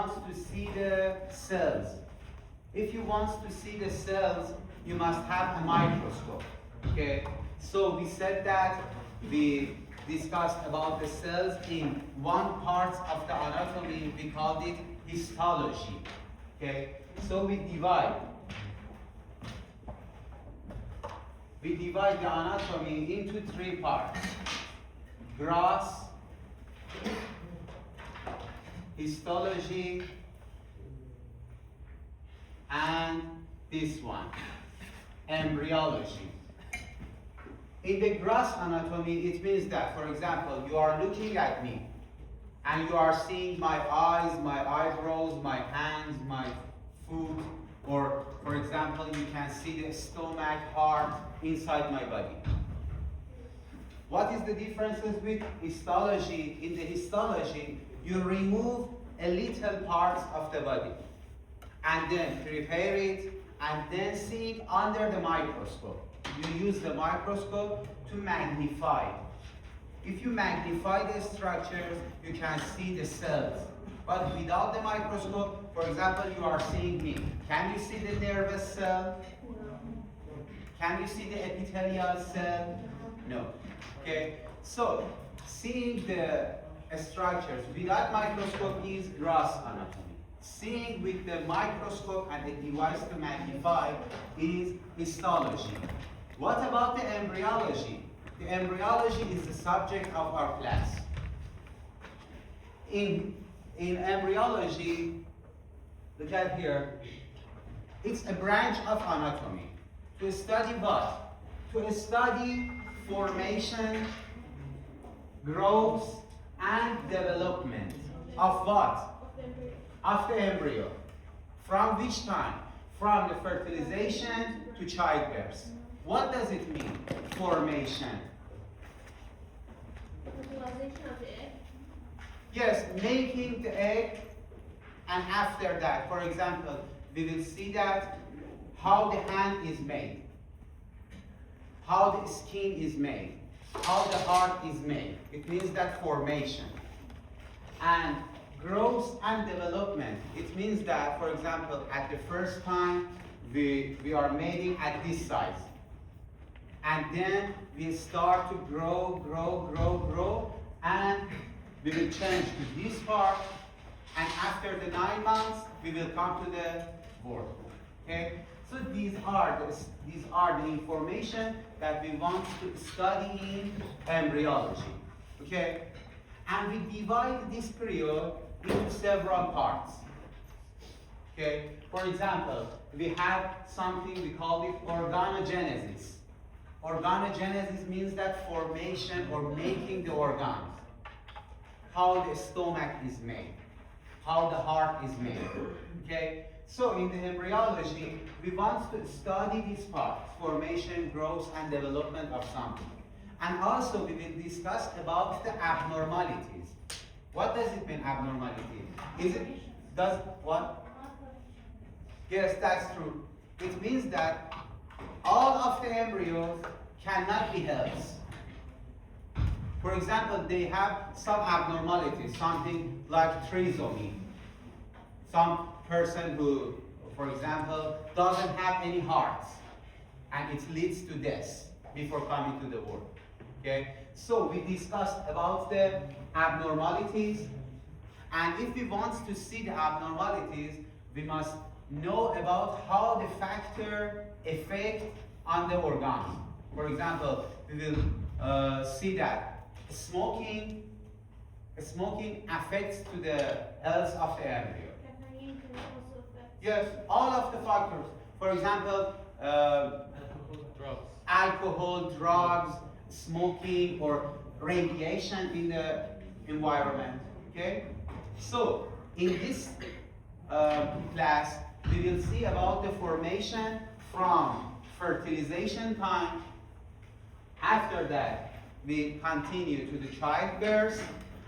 wants to see the cells. If you want to see the cells, you must have a microscope. Okay? So we said that we discussed about the cells in one part of the anatomy. We called it histology. Okay? So we divide the anatomy into three parts: gross, histology, and this one, embryology. In the gross anatomy, it means that, for example, you are looking at me and you are seeing my eyes, my eyebrows, my hands, my foot, or for example, you can see the stomach, heart inside my body. What is the differences with histology? In the histology, you remove a little parts of the body and then prepare it and then see it under the microscope. You use the microscope to magnify. If you magnify the structures, you can see the cells. But without the microscope, for example, you are seeing me. Can you see the nervous cell? Can you see the epithelial cell? No. Okay? So, seeing the structures without microscope is gross anatomy. Seeing with the microscope and the device to magnify is histology. What about the embryology? The embryology is the subject of our class. In embryology, look at here, it's a branch of anatomy. To study what? To study formation, growth, and development of what? Of the embryo. From which time? From the fertilization to childbirth. What does it mean? Formation. Fertilization of the egg? Yes, making the egg, and after that, for example, we will see that how the hand is made, how the skin is made, how the heart is made. It means that formation. And growth and development, it means that, for example, at the first time, we are mating at this size. And then we start to grow, and we will change to this part, and after the 9 months, we will come to the birth. Okay? So these are the information that we want to study in embryology. Okay? And we divide this period into several parts. Okay? For example, we have something we call it organogenesis. Organogenesis means that formation or making the organs. How the stomach is made, how the heart is made. Okay? So in the embryology, we want to study these parts, formation, growth, and development of something. And also we will discuss about the abnormalities. What does it mean, abnormality? Does what? Yes, that's true. It means that all of the embryos cannot be healthy. For example, they have some abnormalities, something like trisomy. Some person who, for example, doesn't have any heart, and it leads to death before coming to the world. Okay? So we discussed about the abnormalities, and if we want to see the abnormalities, we must know about how the factor affect on the organs. For example, we will see that smoking affects to the health of the embryo. Caffeine can also affect. Yes, all of the factors. For example, alcohol, drugs, smoking, or radiation in the environment. Okay? So, in this class, we will see about the formation from fertilization time. After that, we continue to the childbirth,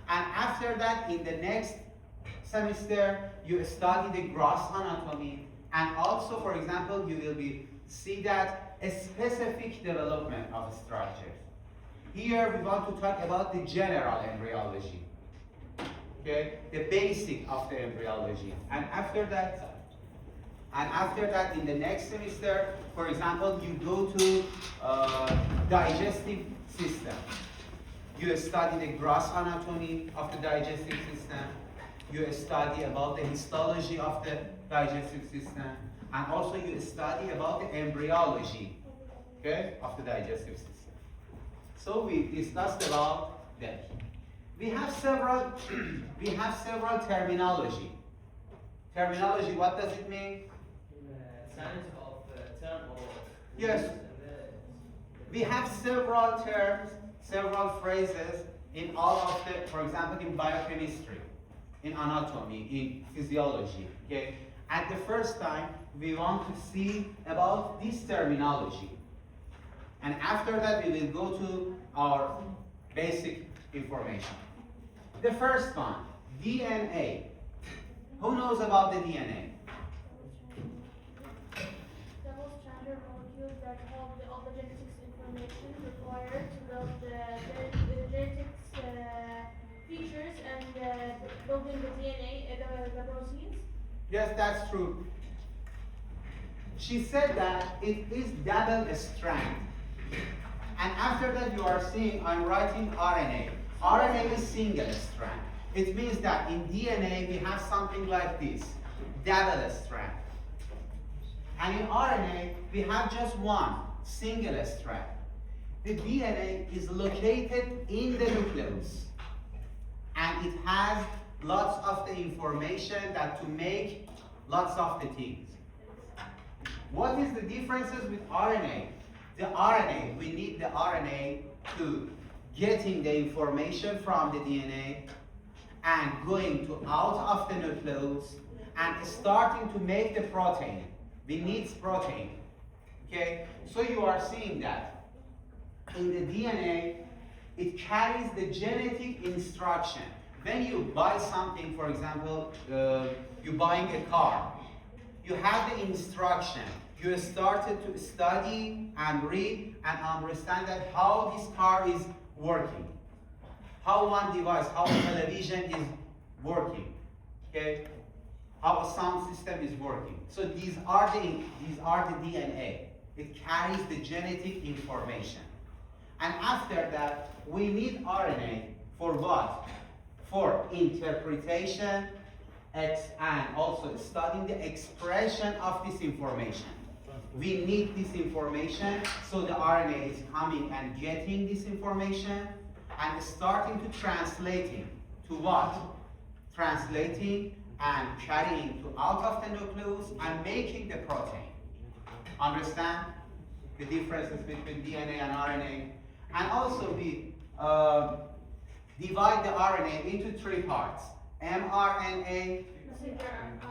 and after that, in the next semester, you study the gross anatomy, and also, for example, you will see that a specific development of structures. Here, we want to talk about the general embryology. Okay, the basic of the embryology. And after that, in the next semester, for example, you go to digestive system. You study the gross anatomy of the digestive system. You study about the histology of the digestive system. And also you study about the embryology, okay, of the digestive system. So we discussed about that. We have several terminology. Terminology, what does it mean? Science of term or Yes. We have several terms, several phrases in all of the, for example, in biochemistry, in anatomy, in physiology, okay? At the first time, we want to see about this terminology. And after that, we will go to our basic information. The first one, DNA. Who knows about the DNA? Double-stranded molecules that hold all the genetics information required to build the genetics features and building the DNA, the proteins. Yes, that's true. She said that it is double strand. And after that, you are seeing, I'm writing RNA. RNA is single strand. It means that in DNA, we have something like this, double strand. And in RNA, we have just one, single strand. The DNA is located in the nucleus. And it has lots of the information that to make lots of the things. What is the differences with RNA? The RNA, we need the RNA to getting the information from the DNA and going to out of the nucleus and starting to make the protein. We need protein. Okay? So you are seeing that in the DNA, it carries the genetic instruction. When you buy something, for example, you're buying a car, you have the instruction. You started to study and read and understand that how this car is working, how one device, how a television is working, okay, how a sound system is working. So these are the DNA. It carries the genetic information. And after that, we need RNA for what? For interpretation and also studying the expression of this information. We need this information, so the RNA is coming and getting this information and starting to translating to what? Translating and carrying to out of the nucleus and making the protein. Understand the differences between DNA and RNA? And also we divide the RNA into three parts: mRNA,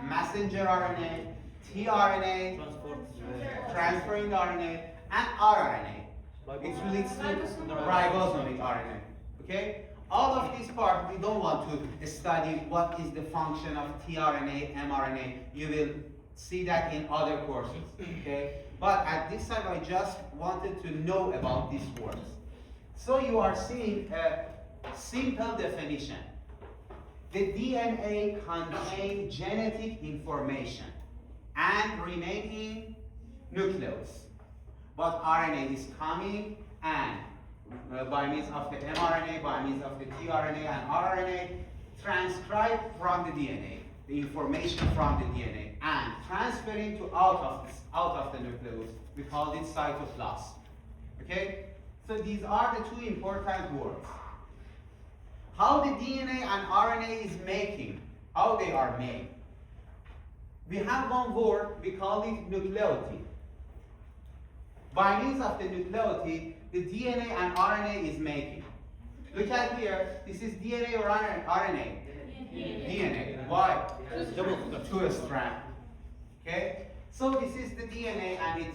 messenger RNA, tRNA, transferring RNA, and rRNA. It leads to ribosomic RNA. Okay? All of these parts, we don't want to study what is the function of tRNA, mRNA. You will see that in other courses. Okay? But at this time, I just wanted to know about these words. So you are seeing a simple definition. The DNA contains genetic information and remain in nucleus. But RNA is coming and by means of the mRNA, by means of the tRNA and rRNA, transcribe from the DNA, the information from the DNA, and transferring to out of the nucleus. We call it cytoplasm. Okay? So these are the two important words. How the DNA and RNA is making, how they are made. We have one word, we call it nucleotide. By means of the nucleotide, the DNA and RNA is making. Look at here, this is DNA or RNA? DNA. Why? Two strand. Okay? So this is the DNA and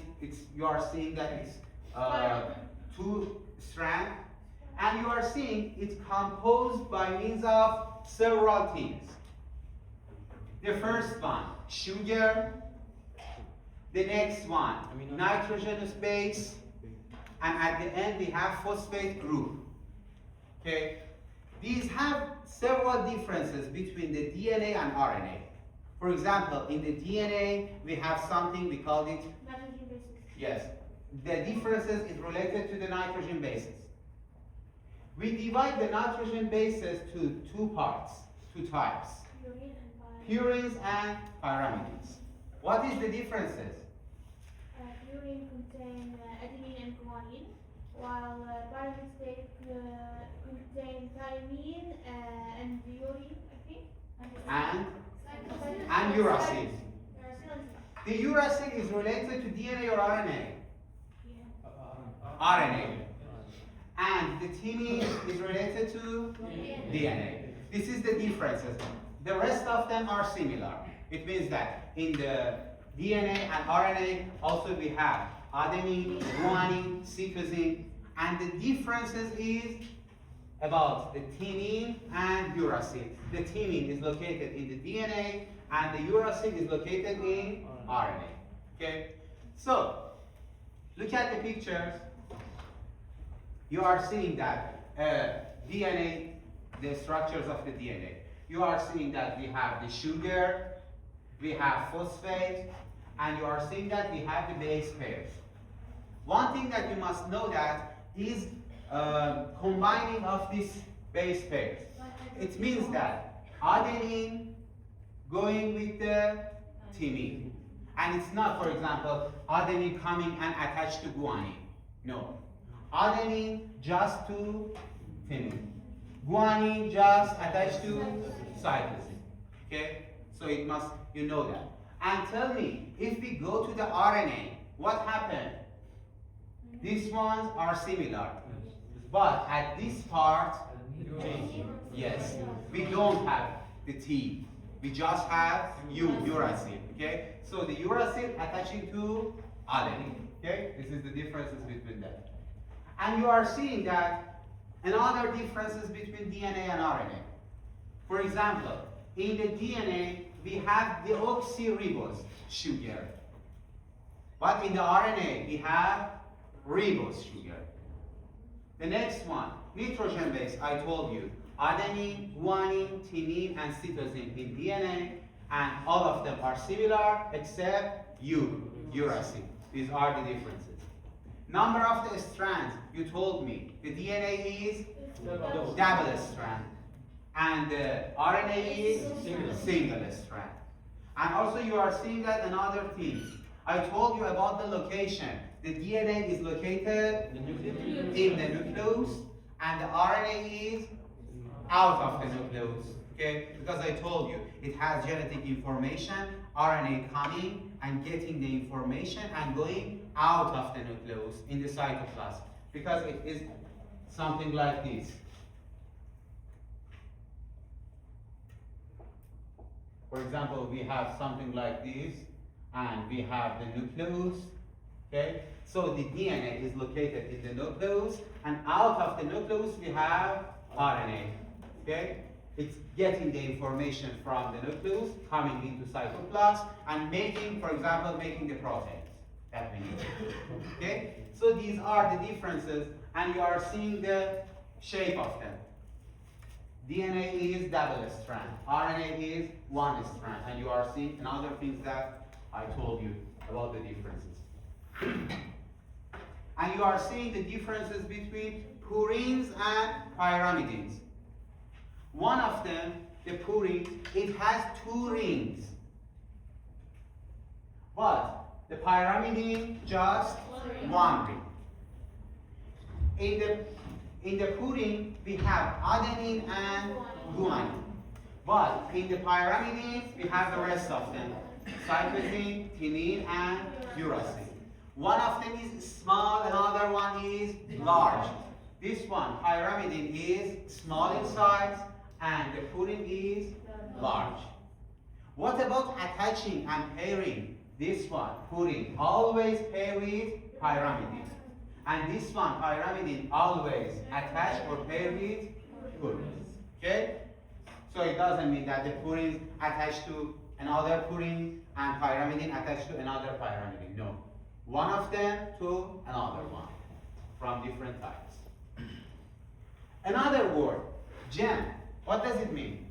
you are seeing that it's two strand. And you are seeing it's composed by means of several things. The first one, sugar. The next one, nitrogenous base. And at the end, we have phosphate group. Okay? These have several differences between the DNA and RNA. For example, in the DNA, we have something, we call it, Nitrogen bases. yes, the differences is related to the nitrogen bases. We divide the nitrogen bases to two parts, two types, Purine and purines and pyrimidines. What is the differences? purine contain adenine and guanine, while pyrimids contain thymine and urine, I think. And uracil. The uracil is related to DNA or RNA? RNA. And the thymine is related to DNA. This is the differences. The rest of them are similar. It means that in the DNA and RNA also we have adenine, guanine, cytosine, and the differences is about the thymine and uracil. The thymine is located in the DNA and the uracil is located in RNA. Okay? So, look at the pictures. You are seeing that DNA, the structures of the DNA. You are seeing that we have the sugar, we have phosphate, and you are seeing that we have the base pairs. One thing that you must know that is combining of these base pairs. It means that adenine going with the thymine. And it's not, for example, adenine coming and attached to guanine. No. Adenine just to thymine. Guanine just attached to cytosine. Okay? So it must, you know that. And tell me, if we go to the RNA, what happened? These ones are similar. But at this part, yes, we don't have the T. We just have uracil. Okay? So the uracil attaching to adenine. Okay? This is the differences between them. And you are seeing that another differences between DNA and RNA. For example, in the DNA, we have deoxyribose sugar. But in the RNA, we have ribose sugar. The next one, nitrogen base, I told you. Adenine, guanine, thymine, and cytosine in DNA, and all of them are similar except uracil. These are the differences. Number of the strands, you told me. The DNA is double strand. And the RNA is single strand. And also you are seeing that another thing. I told you about the location. The DNA is located in the nucleus and the RNA is out of the nucleus. Okay? Because I told you it has genetic information, RNA coming and getting the information and going out of the nucleus in the cytoplasm. Because it is something like this. For example, we have something like this, and we have the nucleus, okay? So the DNA is located in the nucleus, and out of the nucleus we have RNA, okay? It's getting the information from the nucleus, coming into cytoplasm, and making, for example, making the proteins that we need, okay? So these are the differences, and you are seeing the shape of them. DNA is double strand, RNA is one strand, and you are seeing another things that I told you about the differences. And you are seeing the differences between purines and pyrimidines. One of them, the purine, it has two rings. But the pyrimidine just one ring. In the purine, we have adenine and guanine. But in the pyrimidines, we have the rest of them. Cytosine, thymine, and uracil. One of them is small, another one is large. This one, pyrimidine, is small in size, and the purine is large. What about attaching and pairing? This one, purine, always pair with pyrimidine. And this one, pyrimidine, always attach or pair with purine. Okay? So it doesn't mean that the purine attached to another purine and pyrimidine attached to another pyrimidine. No. One of them to another one from different types. Another word, Gem, what does it mean?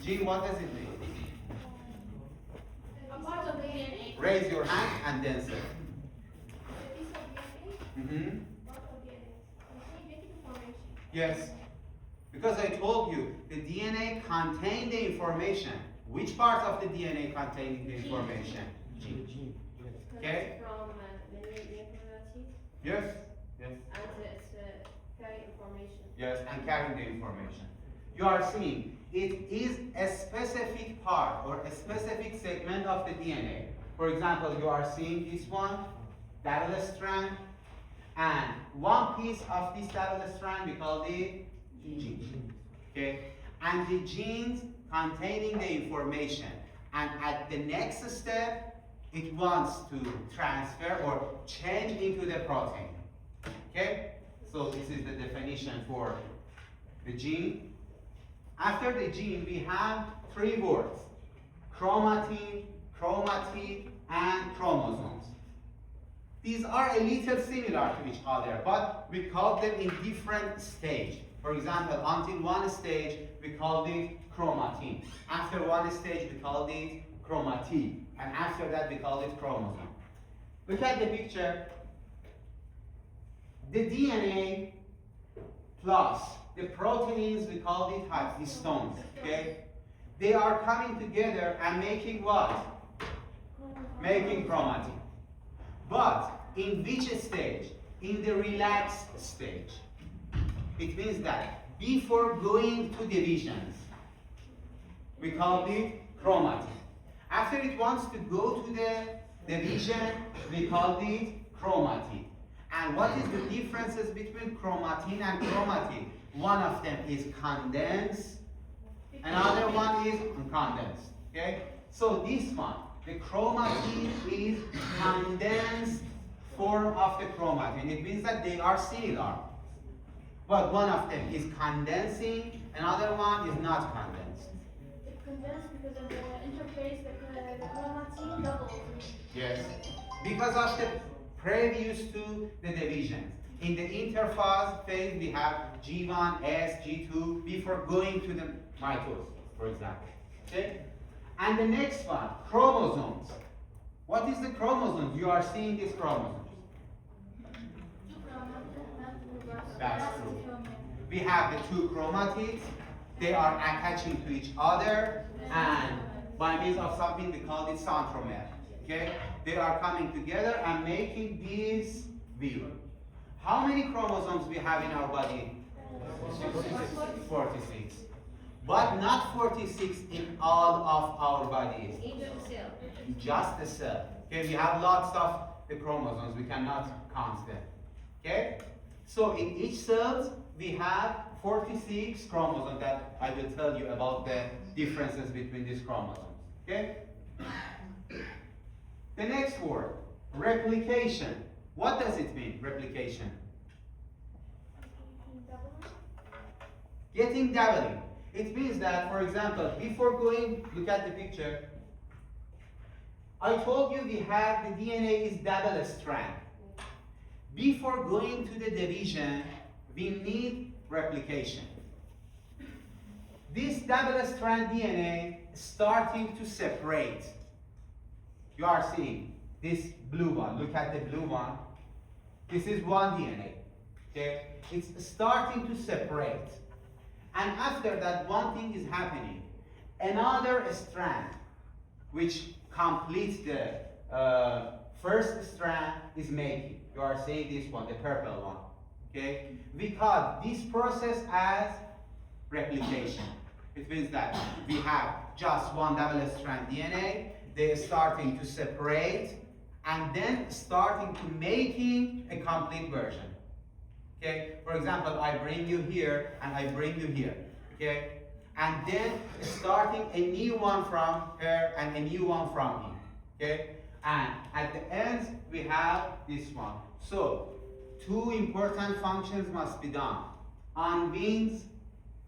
Gene, what does it mean? A part of the DNA. Raise your hand and then say. A piece of DNA. Mm-hmm. Part of DNA. Genetic information. Yes. Because I told you, the DNA contains the information. Which part of the DNA containing the information? Gene. Okay? From many varieties, Yes. Yes. and it's carry information. Yes, and carrying the information. You are seeing it is a specific part or a specific segment of the DNA. For example, you are seeing this one, double strand, and one piece of this double strand we call the gene. Okay? And the genes containing the information. And at the next step, it wants to transfer or change into the protein. Okay? So this is the definition for the gene. After the gene, we have three words: chromatin, chromatid, and chromosomes. These are a little similar to each other, but we call them in different stages. For example, until one stage, we called it chromatin. After one stage, we called it chromatid. And after that, we called it chromosome. Look at the picture. The DNA plus the proteins, we call it histones, okay? They are coming together and making what? Making chromatin. But in which stage? In the relaxed stage. It means that before going to divisions, we call it chromatin. After it wants to go to the division, we call it chromatid. And what is the differences between chromatin and chromatid? One of them is condensed, another one is uncondensed. Okay? So this one, the chromatid is condensed form of the chromatin. It means that they are similar. But one of them is condensing, another one is not condensed. It condensed because of the interface, the chromatin doubles. Yes. Because of the previous to the division. In the interphase phase, we have G1, S, G2 before going to the mitosis, for example. Okay? And the next one, chromosomes. What is the chromosomes? You are seeing these chromosomes. That's true. We have the two chromatids. They are attaching to each other, and by means of something we call it centromere. Okay? They are coming together and making this wheel. How many chromosomes we have in our body? 46. But not 46 in all of our bodies. Each of the cell. Just the cell. Okay, we have lots of the chromosomes. We cannot count them. Okay? So in each cell, we have 46 chromosomes that I will tell you about the differences between these chromosomes. Okay? The next word, replication. What does it mean, replication? Getting doubling. It means that, for example, before going, look at the picture. I told you we have the DNA is double strand. Before going to the division, we need replication. This double strand DNA is starting to separate. You are seeing this blue one. Look at the blue one. This is one DNA. Okay? It's starting to separate. And after that, one thing is happening. Another strand, which completes the first strand, is making. You are seeing this one, the purple one. Okay? We call this process as replication. It means that we have just one double strand DNA. They're starting to separate and then starting to making a complete version. Okay? For example, I bring you here and I bring you here. Okay? And then starting a new one from here and a new one from here. Okay? And at the end, we have this one. So, two important functions must be done. Unwinds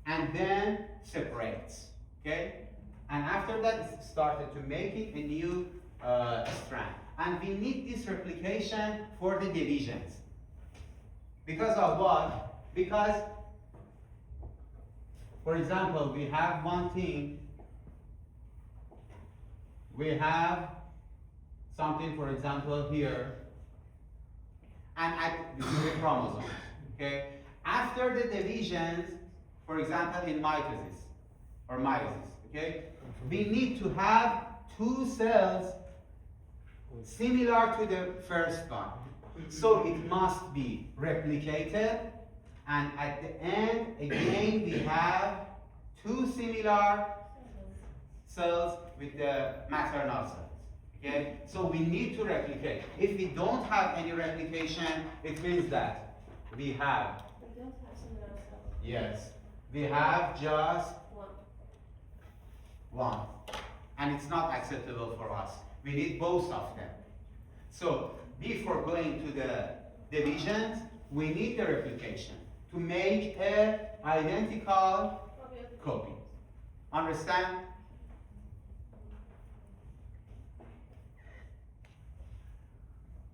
and then separates. Okay? And after that, it started to making a new strand. And we need this replication for the divisions. Because of what? Because For example, we have one thing, we have something, for example, here, and this is the chromosomes, okay? After the divisions, for example, in mitosis or meiosis, okay? We need to have two cells similar to the first one. So it must be replicated, and at the end, again, we have two similar cells with the maternal cells. Okay? So we need to replicate. If we don't have any replication, it means that we have, We don't have similar cells. yes, we have just One. one. And it's not acceptable for us. We need both of them. So before going to the divisions, we need the replication to make an identical copy. Understand?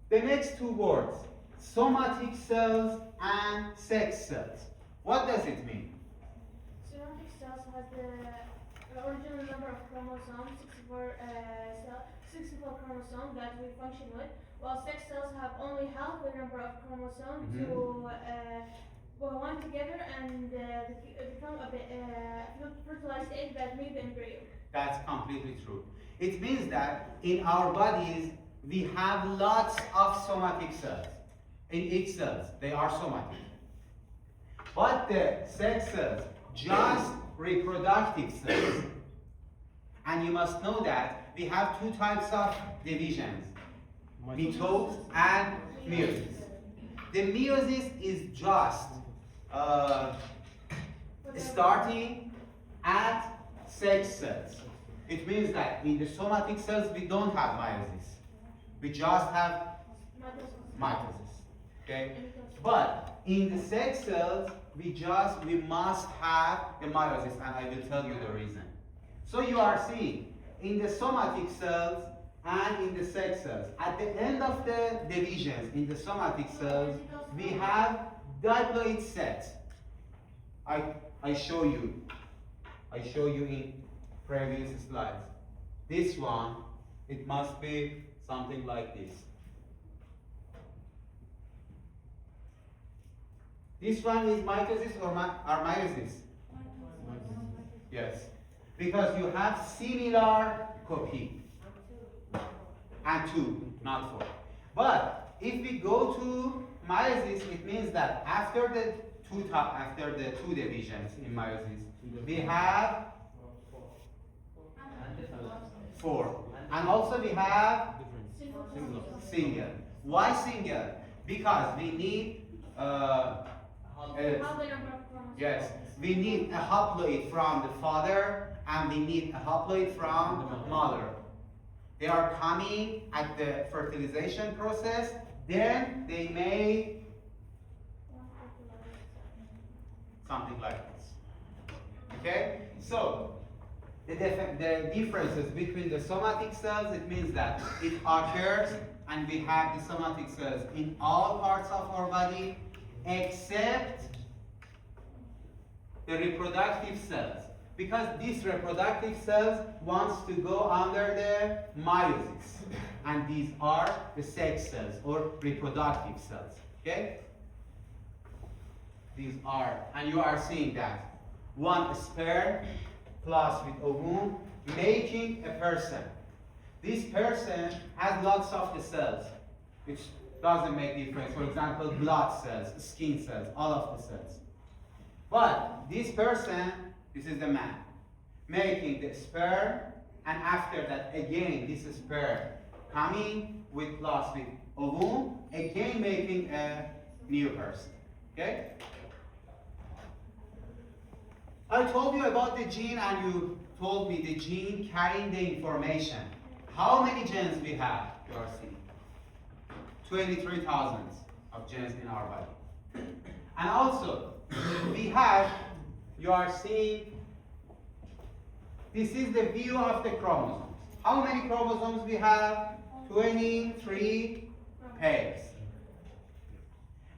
The next two words, somatic cells and sex cells. What does it mean? Somatic cells have the original number of chromosomes, 64 chromosomes that we function with, while sex cells have only half the number of chromosomes to bond together and become a fertilized egg that made the embryo. That's completely true. It means that in our bodies, we have lots of somatic cells. In each cells, they are somatic. But the sex cells, just reproductive cells. And you must know that we have two types of divisions, mitosis and meiosis. The meiosis is just starting at sex cells. It means that in the somatic cells we don't have meiosis. We just have mitosis. Okay? But in the sex cells we must have the meiosis, and I will tell you the reason. So you are seeing in the somatic cells and in the sex cells, at the end of the divisions in the somatic cells, we have diploid sets. I show you in previous slides. This one, it must be something like this. This one is mitosis or meiosis? Yes, because you have similar copy. And two, not four. But if we go to meiosis, it means that after the two divisions in meiosis, we have four. And also we have single. Why single? Because we need yes, we need a haploid from the father and we need a haploid from the mother. They are coming at the fertilization process, then they make something like this. Okay? So, the differences between the somatic cells, it means that it occurs and we have the somatic cells in all parts of our body except the reproductive cells. Because these reproductive cells wants to go under the meiosis. And these are the sex cells or reproductive cells. Okay? These are, and you are seeing that. One sperm plus with ovum making a person. This person has lots of the cells, which doesn't make difference. For example, blood cells, skin cells, all of the cells. But this person, this is the man, making the sperm, and after that, again, this sperm coming with plus with ovum, again making a new person. Okay? I told you about the gene, and you told me the gene carrying the information. How many genes we have? You are seeing 23,000 of genes in our body. And also, we have, you are seeing, this is the view of the chromosomes. How many chromosomes we have? 23 pairs.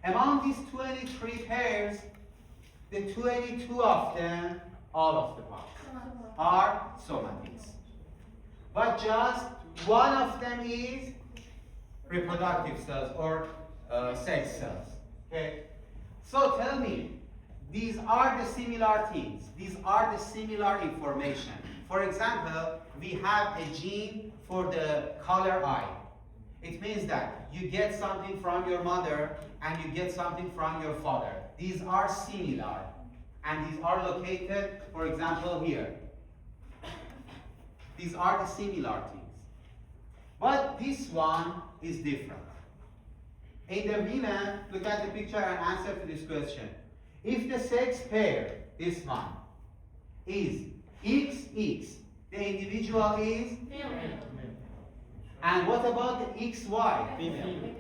Among these 23 pairs, the 22 of them all of the parts are somatics. But just one of them is reproductive cells or sex cells. Okay? So tell me, these are the similar things. These are the similar information. For example, we have a gene for the color eye. It means that you get something from your mother and you get something from your father. These are similar. And these are located, for example, here. These are the similar things. But this one is different. In the women, look at the picture and answer to this question. If the sex pair, this one, is XX, the individual is? Male. And what about the XY? Female.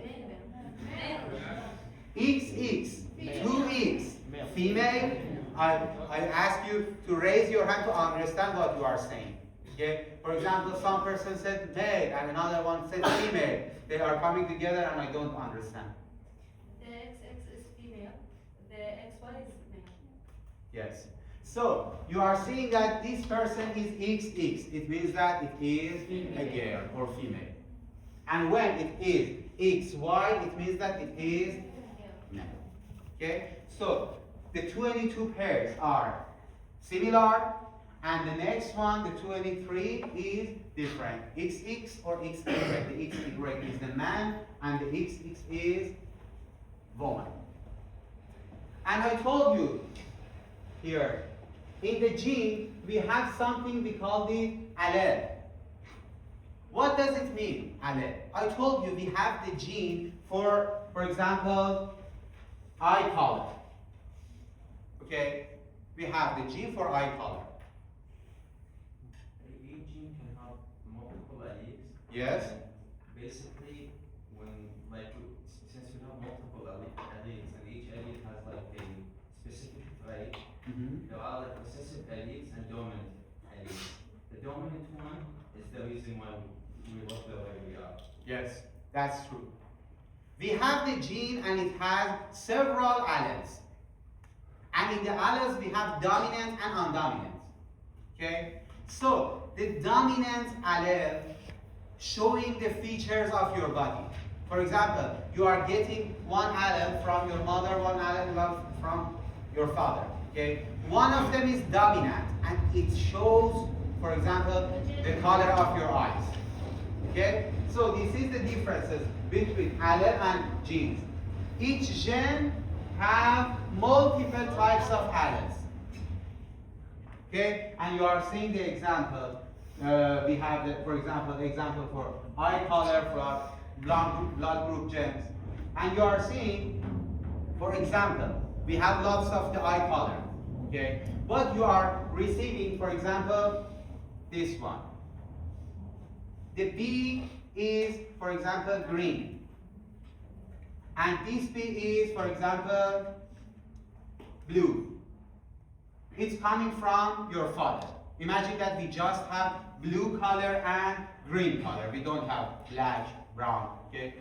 XX, 2X, female. I ask you to raise your hand to understand what you are saying. Okay? For example, some person said male and another one said female. They are coming together and I don't understand. The XX is female, the XY is male. Yes. So you are seeing that this person is XX. It means that it is a girl or female. And when it is XY, it means that it is male. Okay? So the 22 pairs are similar, and the next one, the 23, is different. XX or XY. The XY is the man, and the XX is woman. And I told you here, in the gene, we have something we call the allele. What does it mean, allele? I told you we have the gene for example, eye color. Okay? We have the gene for eye color. Each gene can have multiple alleles. Yes? Basically, since we have multiple alleles and each allele has like a specific trait, there are like recessive alleles and dominant alleles. The dominant one is the reason why we look the way we are. Yes, that's true. We have the gene and it has several alleles. And in the alleles we have dominant and undominant. Okay? So, the dominant allele showing the features of your body. For example, you are getting one allele from your mother, one allele from your father. Okay? One of them is dominant and it shows, for example, the color of your eyes. Okay? So this is the differences between allele and genes. Each gene have multiple types of alleles. Okay? And you are seeing the example. We have, for example for eye color, for blood group genes. And you are seeing, for example, we have lots of the eye color. Okay? But you are receiving, for example, this one. The B is, for example, green. And this B is, for example, blue. It's coming from your father. Imagine that we just have blue color and green color. We don't have black, brown, okay?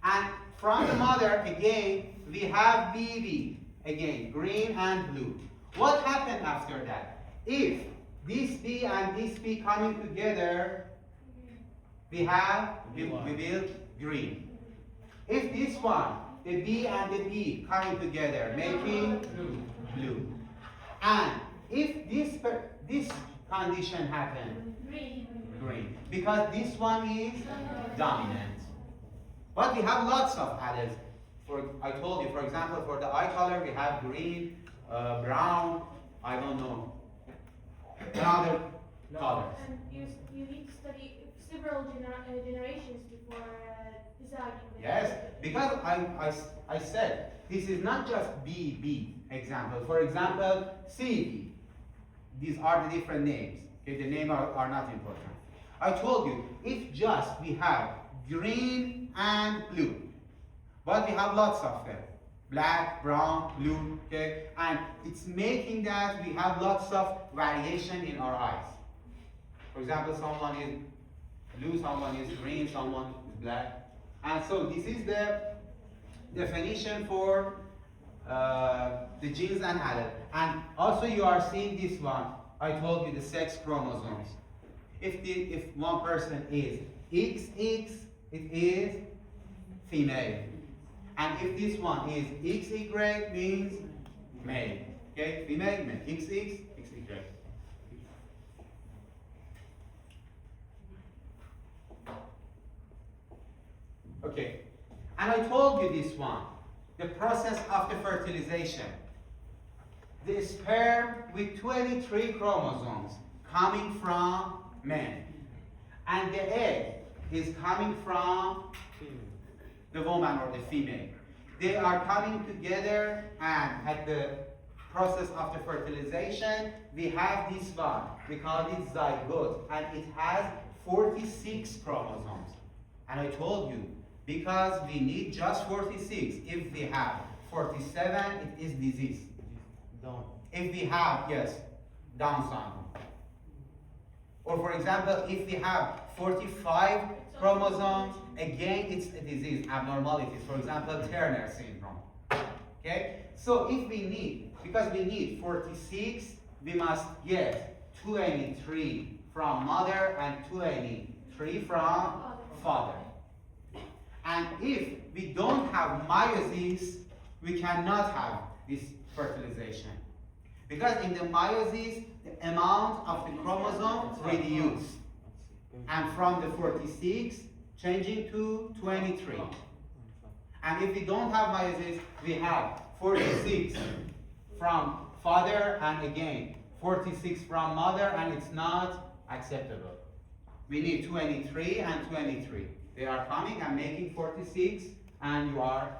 And from the mother, again, we have BB. Again, green and blue. What happened after that? If this B and this B coming together, we build green. If this one, the B and the B coming together, making blue. And if this condition happen, green. Because this one is dominant. But we have lots of alleles. I told you, for example, for the eye color, we have green, brown, I don't know, another colors. And you need to study several generations before deciding. Yes, because I said, this is not just BB example. For example, CB. These are the different names. Okay, the names are not important. I told you, if just we have green and blue, but we have lots of them. Black, brown, blue, okay? And it's making that we have lots of variation in our eyes. For example, someone is blue, someone is green, someone is black. And so this is the definition for the genes and allele. And also you are seeing this one. I told you the sex chromosomes. If one person is XX, it is female. And if this one is XY, means male. Okay, female, male. XX, XY. Okay, and I told you this one, the process of the fertilization. The sperm with 23 chromosomes coming from men, and the egg is coming from the woman or the female. They are coming together, and at the process of the fertilization, we have this one. We call it zygote, and it has 46 chromosomes. And I told you, because we need just 46. If we have 47, it is disease. Down. If we have, yes, Down syndrome. Or for example, if we have 45 chromosomes, again, it's a disease, abnormalities. For example, Turner syndrome. Okay? So if we need, because we need 46, we must get 23 from mother and 23 from father. And if we don't have meiosis, we cannot have this fertilization. Because in the meiosis, the amount of the chromosome reduced. And from the 46, changing to 23. And if we don't have meiosis, we have 46 from father and again 46 from mother, and it's not acceptable. We need 23 and 23. They are coming and making 46, and you are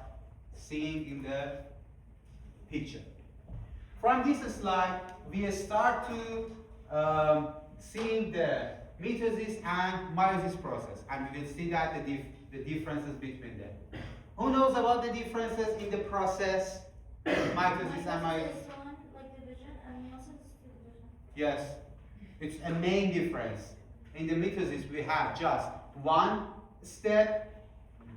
seeing in the picture. From this slide, we start to seeing the mitosis and meiosis process, and we will see that the differences between them. Who knows about the differences in the process, mitosis and meiosis? Like division, and meiosis is division. Yes, it's a main difference. In the mitosis, we have just one step,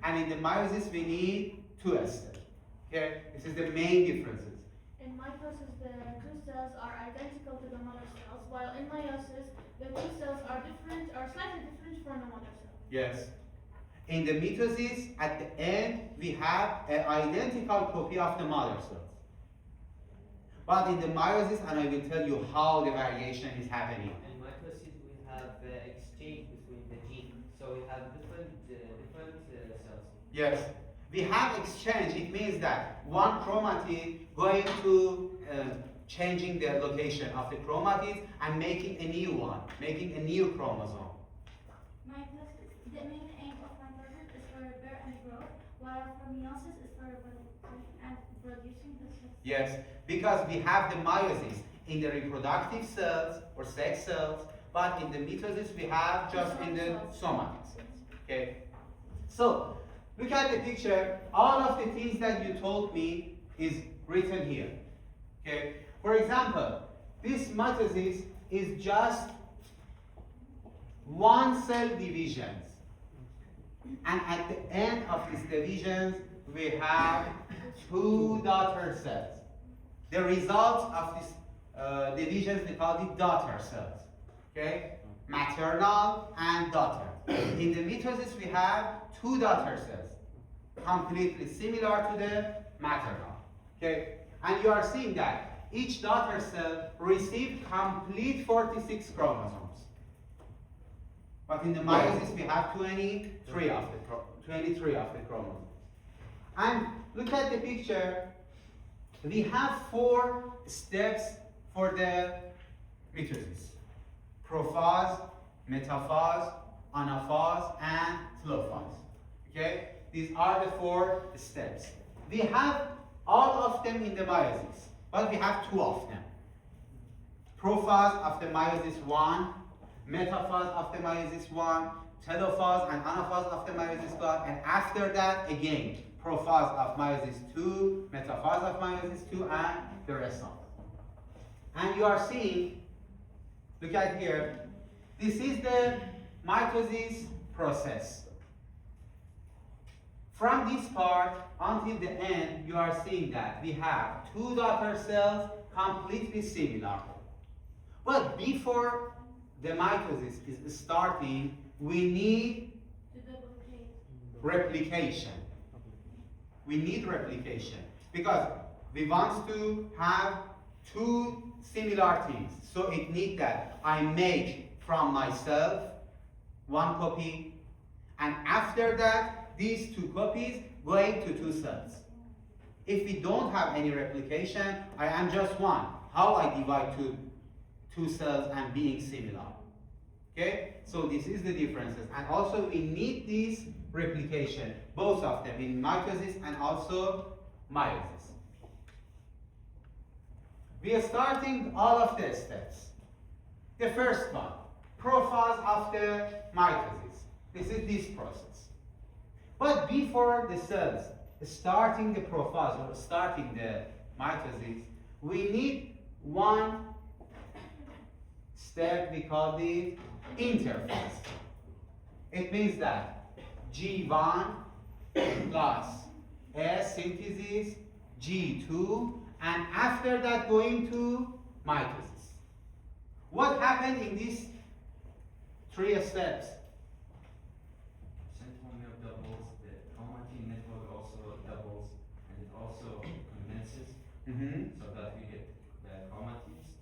and in the meiosis, we need 2 steps. Okay, this is the main differences. In mitosis, the two cells are identical to the mother cells, while in meiosis, the two cells are slightly different from the mother cell. Yes. In the mitosis, at the end, we have an identical copy of the mother cells. But in the meiosis, and I will tell you how the variation is happening. In mitosis, we have exchange between the genes, so we have different cells. Yes. We have exchange. It means that one chromatid going to changing the location of the chromatids and making a new one, making a new chromosome. Mitosis, the main aim of mitosis is for repair and growth, while for meiosis is for reproduction and producing the sex. Yes, because we have the meiosis in the reproductive cells or sex cells, but in the mitosis we have just in the somatic cells. Okay. So look at the picture. All of the things that you told me is written here. Okay. For example, this mitosis is just one cell divisions, and at the end of these divisions we have 2 daughter cells. The result of these divisions, they call it daughter cells. Okay, maternal and daughter. In the mitosis we have 2 daughter cells, completely similar to the maternal. Okay, and you are seeing that each daughter cell received complete 46 chromosomes. But in the meiosis we have 23 of the chromosomes. And look at the picture. We have 4 steps for the mitosis: prophase, metaphase, anaphase, and telophase. Okay? These are the 4 steps. We have all of them in the meiosis, but we have 2 of them. Prophase of the meiosis 1, metaphase of the meiosis 1, telophase and anaphase of the meiosis 1, and after that again, prophase of meiosis 2, metaphase of meiosis 2, and the rest of them. And you are seeing, look at here, this is the mitosis process. From this part until the end, you are seeing that we have two daughter cells completely similar. But before the mitosis is starting, we need To duplicate. replication. We need replication because we want to have two similar things. So it needs that I make from myself one copy, and after that, these two copies going to two cells. If we don't have any replication, I am just one. How I divide two cells and being similar? Okay, so this is the differences, and also we need this replication, both of them in mitosis and also meiosis. We are starting all of the steps. The first one, prophase after mitosis. This is this process. But before the cells starting the prophase or starting the mitosis, we need one step, we call it interphase. It means that G1 plus S synthesis, G2, and after that going to mitosis. What happened in these three steps? Centromere doubles, the chromatin network also doubles, and it also condenses so that we get the chromatids.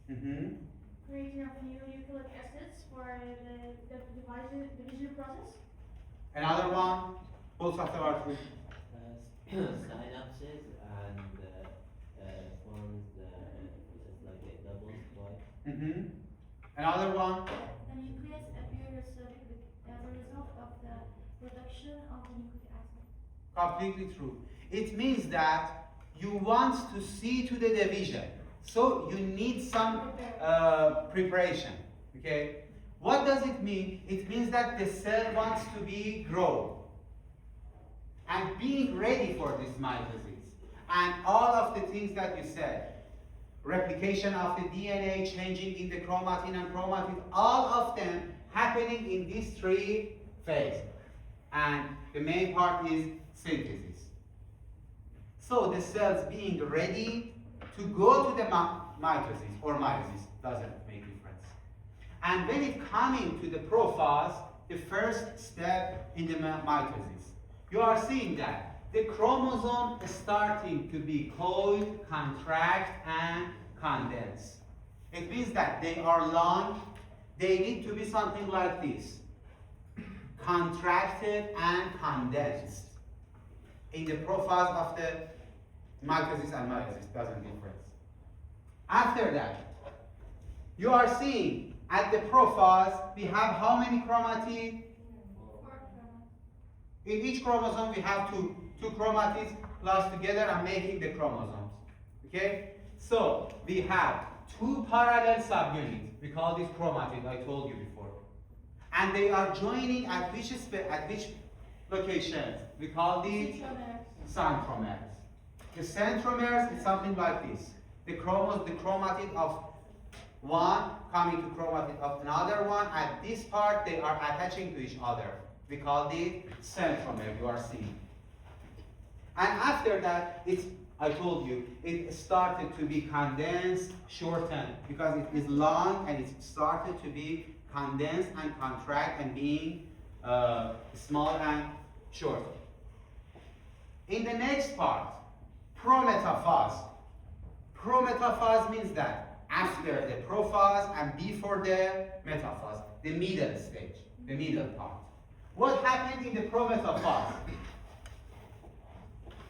Creating of new nucleic acids for the division process. Another one, both of them are true. Synapses and forms just like a double twice. Another one, The nucleus appears as a result of the production of the nucleic acid. completely true. It means that you want to see to the division. So you need some preparation, okay? What does it mean? It means that the cell wants to be grown and being ready for this mitosis. And all of the things that you said, replication of the DNA, changing in the chromatin and chromatin, all of them happening in these three phases. And the main part is synthesis. So the cells being ready to go to the mitosis or meiosis, doesn't make difference. And when it coming to the prophase, the first step in the mitosis, you are seeing that the chromosome is starting to be coiled, contract, and condense. It means that they are long, they need to be something like this, contracted and condensed. In the prophase of the mitosis and meiosis, doesn't difference. After that, you are seeing at the prophase we have how many chromatids? 4 chromatids. In each chromosome we have two chromatids plus together and making the chromosomes. Okay? So we have two parallel subunits. We call this chromatid, I told you before. And they are joining at which locations? We call these centromeres. The centromeres is something like this. The chromatid of one coming to chromatid of another one. At this part, they are attaching to each other. We call it centromere, you are seeing. And after that, I told you, it started to be condensed, shortened, because it is long and it started to be condensed and contract and being small and short. In the next part, prometaphase. Prometaphase means that after the prophase and before the metaphase, the middle stage, the middle part. What happened in the prometaphase?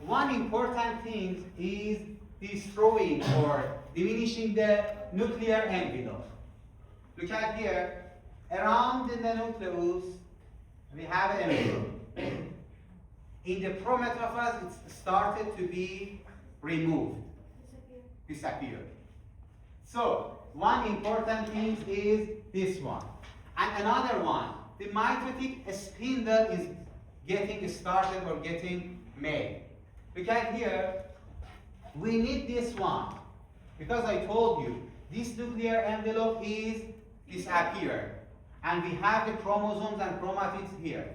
One important thing is destroying or diminishing the nuclear envelope. Look at here, around the nucleus, we have an envelope. In the prometaphase, it started to be removed, disappear. So, one important thing is this one. And another one, the mitotic spindle is getting started or getting made. Look at here, we need this one. Because I told you, this nuclear envelope is disappeared. And we have the chromosomes and chromatids here.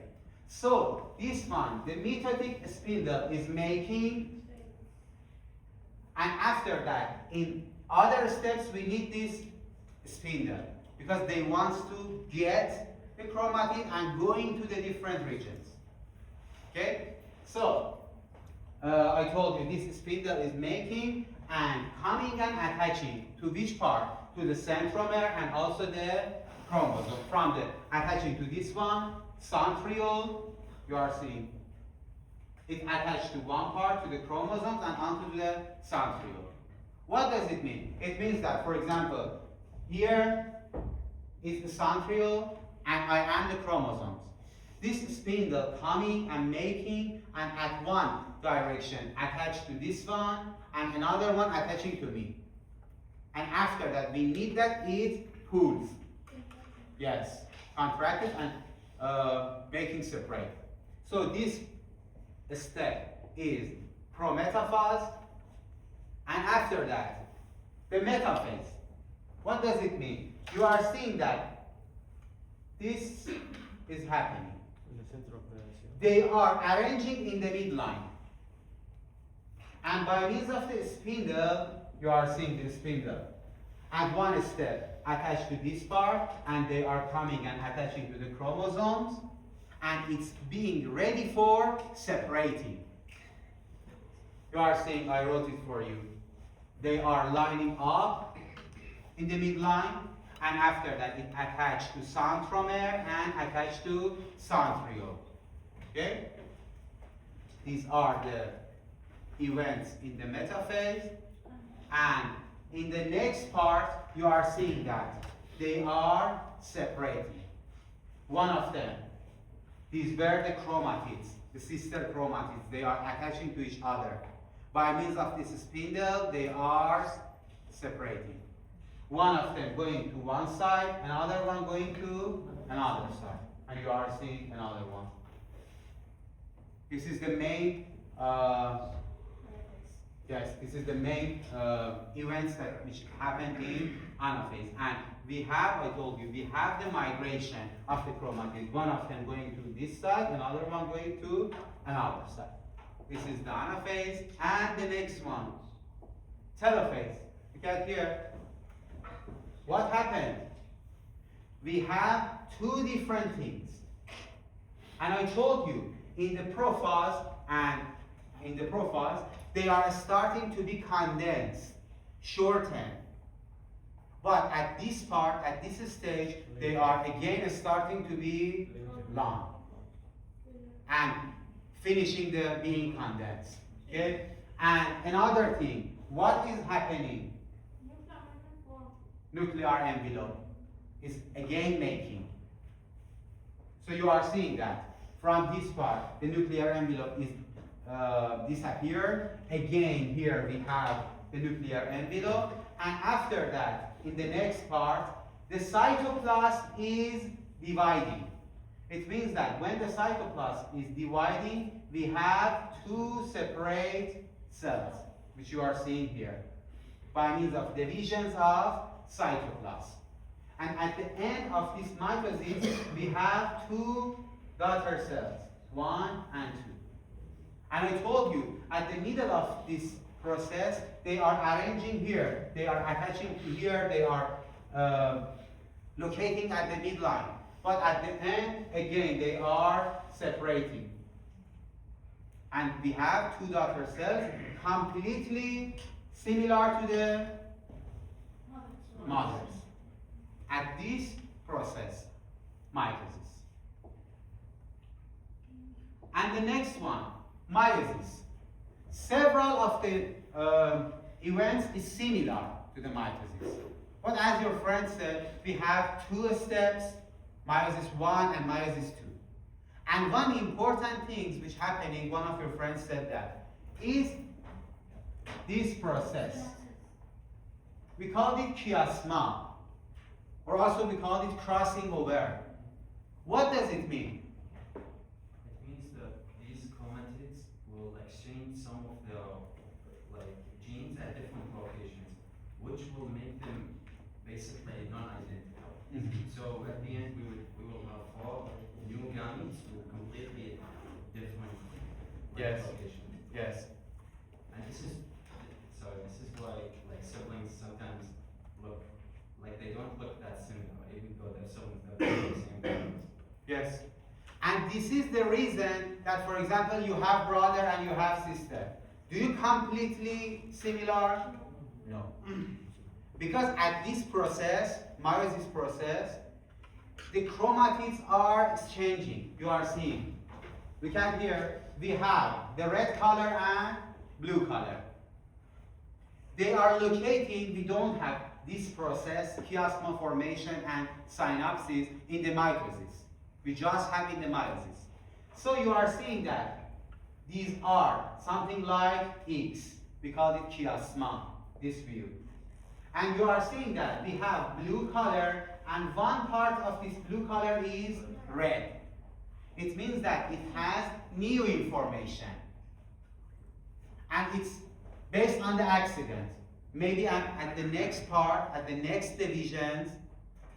So this one, the mitotic spindle is making, and after that, in other steps, we need this spindle because they want to get the chromatin and going to the different regions. Okay? So, I told you this spindle is making and coming and attaching to which part? To the centromere and also the chromosome. From the attaching to this one, centriole, you are seeing it attached to one part, to the chromosomes, and onto the centriole. What does it mean? It means that, for example, here is the centriole and I am the chromosomes. This spindle coming and making and at one direction attached to this one and another one attaching to me. And after that, we need that it pulls. Yes, contracted and making separate. So this step is prometaphase, and after that, the metaphase. What does it mean? You are seeing that this is happening. In the center of the They are arranging in the midline. And by means of the spindle, you are seeing the spindle. At one step, attached to this part, and they are coming and attaching to the chromosomes, and it's being ready for separating. You are seeing, I wrote it for you. They are lining up in the midline, and after that, it attached to centromere and attached to centriole. Okay? These are the events in the metaphase, and in the next part, you are seeing that they are separating. One of them, these were the chromatids, the sister chromatids. They are attaching to each other. By means of this spindle, they are separating. One of them going to one side, another one going to another side. And you are seeing another one. This is the main yes, this is the main events that which happen in anaphase. And we have, I told you, we have the migration of the chromatids. One of them going to this side, another one going to another side. This is the anaphase. And the next one, telophase. Look at here. What happened? We have two different things. And I told you, in the prophase and in the prophase, they are starting to be condensed, shortened. But at this part, at this stage, they are again starting to be long. And finishing the being condensed. Okay? And another thing, what is happening? Nuclear envelope is again making. So you are seeing that from this part, the nuclear envelope is disappeared. Again, here we have the nuclear envelope, and after that, in the next part, the cytoplasm is dividing. It means that when the cytoplasm is dividing, we have two separate cells, which you are seeing here, by means of divisions of cytoplasm. And at the end of this mitosis, we have two daughter cells, 1 and 2. And I told you, at the middle of this process, they are arranging here, they are attaching to here, they are locating at the midline. But at the end, again, they are separating. And we have two daughter cells completely similar to the mothers. At this process, mitosis. And the next one, meiosis. Several of the events is similar to the mitosis. But as your friend said, we have two steps, meiosis 1 and meiosis 2. And one important thing which happening, one of your friends said that, is this process. We call it chiasma, or also we call it crossing over. What does it mean? It means that these chromatids will exchange some of their genes at different locations, which will make them basically non-identical. So at the end, we will have 4 new gametes with completely Yes. condition. Yes. And this is why like siblings sometimes look like they don't look that similar, even though they're siblings, they're both the same parents. Yes. And this is the reason that, for example, you have brother and you have sister. Do you completely similar? No. Because at this process, meiosis process, the chromatids are exchanging. You are seeing. Look at here. We have the red color and blue color. They are locating, we don't have this process, chiasma formation and synapses in the mitosis. We just have in the meiosis. So you are seeing that these are something like X. We call it chiasma, this view. And you are seeing that we have blue color and one part of this blue color is red. It means that it has new information. And it's based on the accident. Maybe at the next part, at the next divisions,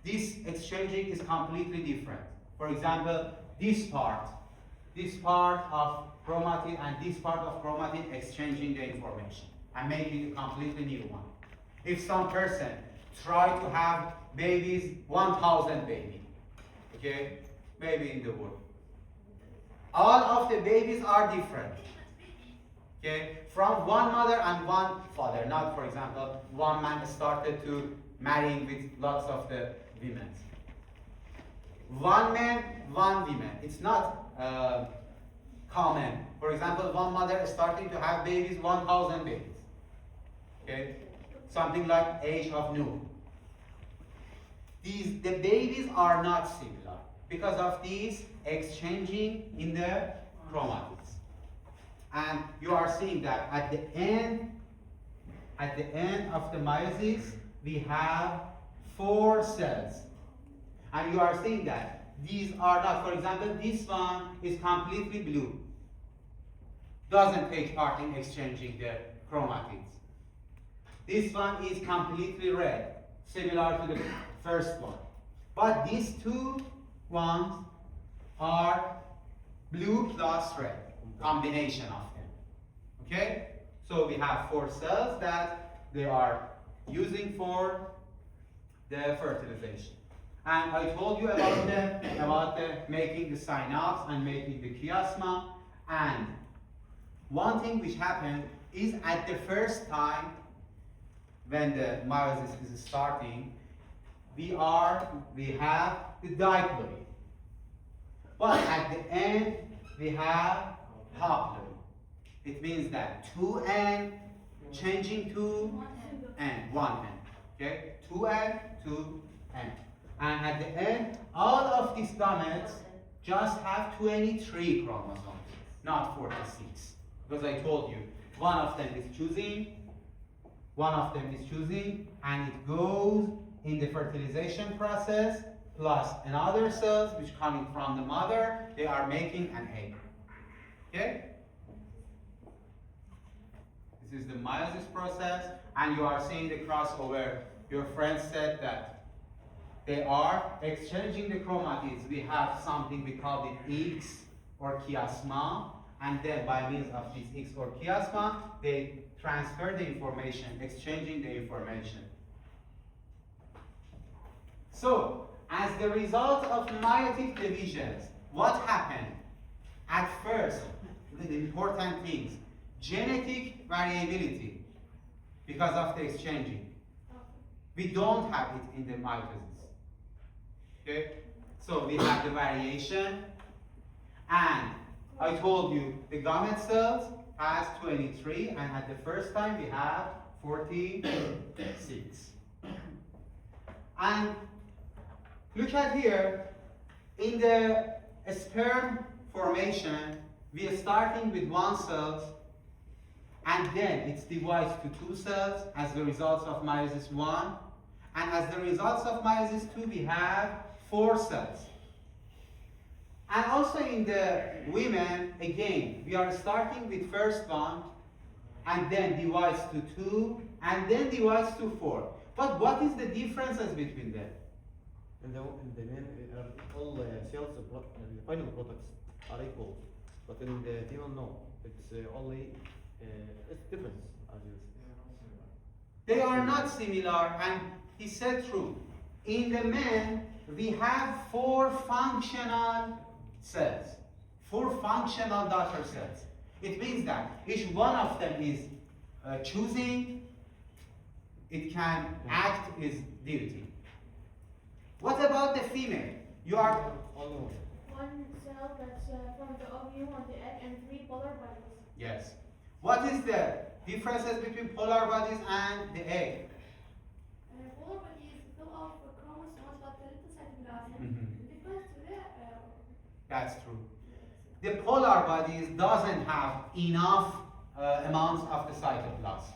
this exchanging is completely different. For example, this part of chromatid and this part of chromatid exchanging the information and making a completely new one. If some person try to have babies, 1,000 babies, okay, maybe in the world, all of the babies are different, okay, from one mother and one father. Not, for example, one man started to marrying with lots of the women. One man, one woman. It's not common. For example, one mother starting to have babies, 1,000 babies. Okay, something like age of Noah. The babies are not similar because of these exchanging in the chromatids. And you are seeing that at the end of the meiosis, we have 4 cells. And you are seeing that these are not, for example, this one is completely blue. Doesn't take part in exchanging the chromatids. This one is completely red, similar to the first one. But these 2 ones are blue plus red, combination of them. Okay? So we have 4 cells that they are using for the fertilization. And I told you about the making the synapse and making the chiasma. And one thing which happened is at the first time when the meiosis is starting, we have the diploid. But at the end, we have haploid. It means that 2N changing to N, 1N. Okay? 2N to N. And at the end, all of these gametes just have 23 chromosomes, not 46. Because I told you, one of them is choosing, and it goes in the fertilization process, plus another cells which coming from the mother, they are making an egg. Okay? This is the meiosis process, and you are seeing the crossover. Your friend said that they are exchanging the chromatids. We have something we call it X or chiasma, and then by means of this X or chiasma, they transfer the information, exchanging the information. So, as the result of meiotic divisions, what happened? At first, the important things, genetic variability because of the exchanging. We don't have it in the mitosis. Okay? So we have the variation, and I told you the gamete cells has 23, and at the first time we have 46. And look at here, in the sperm formation, we are starting with 1 cell, and then it divides to 2 cells as the results of meiosis 1, and as the results of meiosis 2, we have 4 cells. And also in the women, again, we are starting with first one, and then divides to 2, and then divides to 4. But what is the differences between them? In the men, all cells, the final products are equal. But in the female, no. It's only it's different as you They are not similar, and he said true. In the men, we have 4 functional cells, 4 functional daughter cells. It means that each one of them is choosing, it can act its duty. What about the female? You are only one. One cell that's from the ovule and the egg and 3 polar bodies. yes. What is the differences between polar bodies and the egg? polar bodies fill out for chromosomes but the little cytoplasm. Mhm. Difference to the That's true. The polar bodies doesn't have enough amounts of the cytoplasm.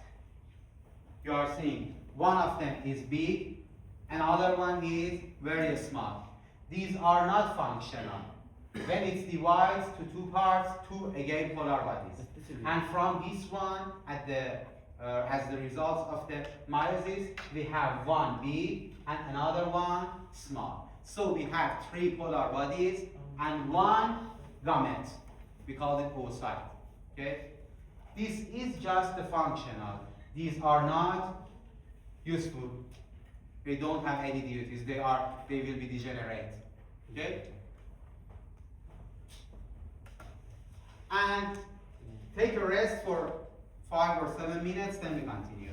You are seeing one of them is big, another one is very small. These are not functional. When it divides to 2 parts, 2 again polar bodies. And from this one, at the as the result of the meiosis, we have one big and another one small. So we have 3 polar bodies and 1 gamete. We call it oocyte. Okay? This is just the functional. These are not useful. They don't have any duties. They will be degenerate. Okay? And take a rest for 5 or 7 minutes, then we continue.